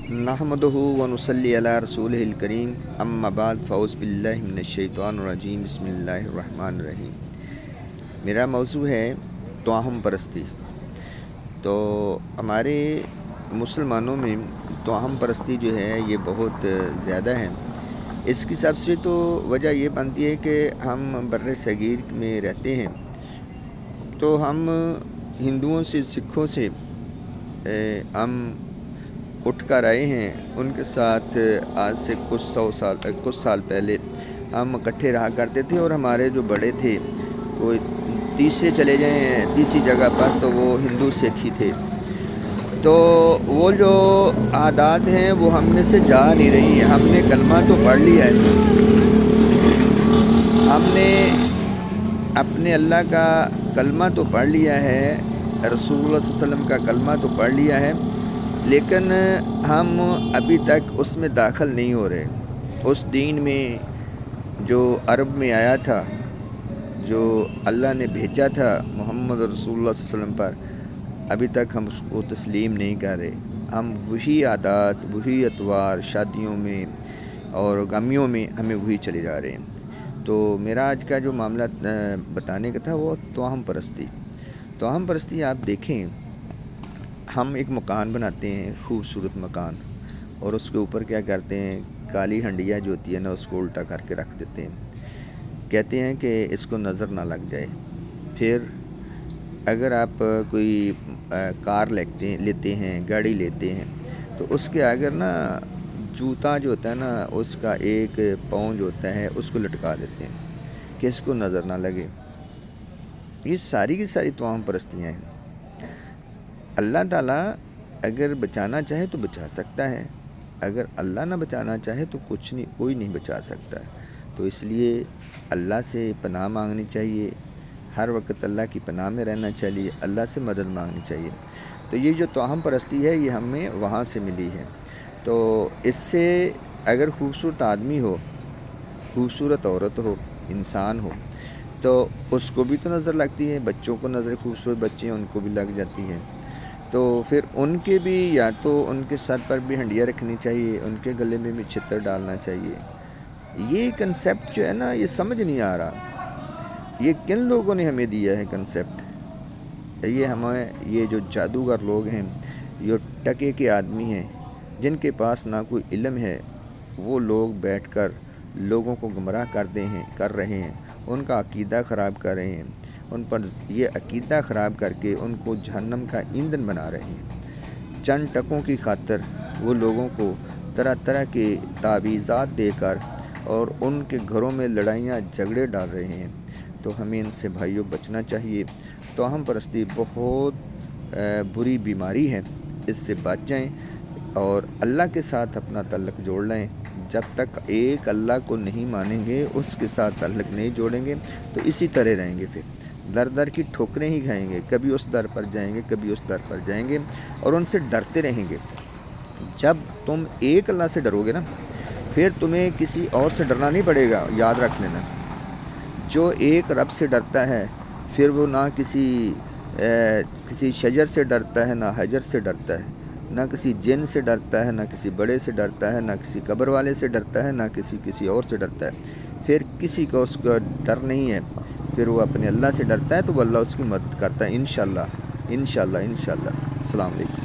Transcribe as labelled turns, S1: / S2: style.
S1: नहमदुहु व नुसल्ली अला रसूलिहिल करीम अम्मा बाद फ़ऊज़ बिल्लाहि मिनश्शैतानिर्रजीम बिस्मिल्लाहिर्रहमानिर्रहीम। मेरा मौज़ू है तोहम परस्ती। तो हमारे मुसलमानों में तोहम परस्ती जो है ये बहुत ज़्यादा है। इसकी सबसे तो वजह ये बनती है कि हम बर्रे सगीर में रहते हैं, तो हम हिंदुओं से सिखों से हम उठ कर आए हैं। उनके साथ आज से कुछ साल पहले हम इकट्ठे रहा करते थे, और हमारे जो बड़े थे वो तीसरे चले गए हैं तीसरी जगह पर, तो वो हिंदू सिख ही थे। तो वो जो आदत हैं वो हम में से जा नहीं रही है। हमने कलमा तो पढ़ लिया है, हमने अपने अल्लाह का कलमा तो पढ़ लिया है, रसूलुल्लाह सल्लल्लाहु अलैहि वसल्लम का कलमा तो पढ़ लिया है, लेकिन हम अभी तक उसमें दाखिल नहीं हो रहे। उस दीन में जो अरब में आया था, जो अल्लाह ने भेजा था मोहम्मद रसूलुल्लाह सल्लल्लाहु अलैहि वसल्लम पर, अभी तक हम उसको तस्लीम नहीं कर रहे। हम वही आदत, वही अतवार शादियों में और गमियों में हमें वही चले जा रहे हैं। तो मेरा आज का जो मामला बताने का था वो तोहम परस्ती। तोहम परस्ती आप देखें, हम एक मकान बनाते हैं, खूबसूरत मकान, और उसके ऊपर क्या करते हैं, काली हंडिया जो होती है ना उसको उल्टा करके रख देते हैं। कहते हैं कि इसको नज़र ना लग जाए। फिर अगर आप कोई कार लेते हैं, गाड़ी लेते हैं, तो उसके आगे ना जूता जो होता है ना उसका एक पाँव जो होता है उसको लटका देते हैं कि इसको नज़र ना लगे। ये सारी की सारी तमाम परस्तियाँ हैं। अल्लाह ताला अगर बचाना चाहे तो बचा सकता है, अगर अल्लाह ना बचाना चाहे तो कोई नहीं बचा सकता। तो इसलिए अल्लाह से पनाह मांगनी चाहिए, हर वक्त अल्लाह की पनाह में रहना चाहिए, अल्लाह से मदद मांगनी चाहिए। तो ये जो तोहम परस्ती है ये हमें वहाँ से मिली है। तो इससे अगर खूबसूरत आदमी हो, खूबसूरत औरत हो, इंसान हो, तो उसको भी तो नज़र लगती है, बच्चों को नज़र, खूबसूरत बच्चे हैं उनको भी लग जाती है। तो फिर उनके भी, या तो उनके सर पर भी हंडिया रखनी चाहिए, उनके गले में भी छितर डालना चाहिए। ये कंसेप्ट जो है ना ये समझ नहीं आ रहा, ये किन लोगों ने हमें दिया है कंसेप्ट। ये हमें, ये जो जादूगर लोग हैं, जो टके के आदमी हैं, जिनके पास ना कोई इल्म है, वो लोग बैठकर लोगों को गुमराह कर रहे हैं, उनका अकीदा ख़राब कर रहे हैं, उन पर ये अकीदा ख़राब करके उनको जहन्नम का ईंधन बना रहे हैं। चंद टकों की खातिर वो लोगों को तरह तरह के तावीज़ात देकर और उनके घरों में लड़ाइयाँ झगड़े डाल रहे हैं। तो हमें इनसे भाइयों बचना चाहिए। तोहम परस्ती बहुत बुरी बीमारी है, इससे बच जाएं और अल्लाह के साथ अपना तल्लुक़ जोड़ लें। जब तक एक अल्लाह को नहीं मानेंगे, उसके साथ तल्लुक़ नहीं जोड़ेंगे, तो इसी तरह रहेंगे। फिर दर दर की ठोकरें ही खाएंगे, कभी उस दर पर जाएंगे, कभी उस दर पर जाएंगे, और उनसे डरते रहेंगे। जब तुम एक अल्लाह से डरोगे ना, फिर तुम्हें किसी और से डरना नहीं पड़ेगा। याद रख लेना, जो एक रब से डरता है, फिर वो ना किसी शजर से डरता है, ना हजर से डरता है, ना किसी जिन से डरता है, ना किसी बड़े से डरता है, ना किसी कब्र वाले से डरता है, ना किसी और से डरता है। फिर किसी को उसका डर नहीं है, फिर वो अपने अल्लाह से डरता है, तो वो अल्लाह उसकी मदद करता है। इंशाअल्लाह। अस्सलाम वालेकुम।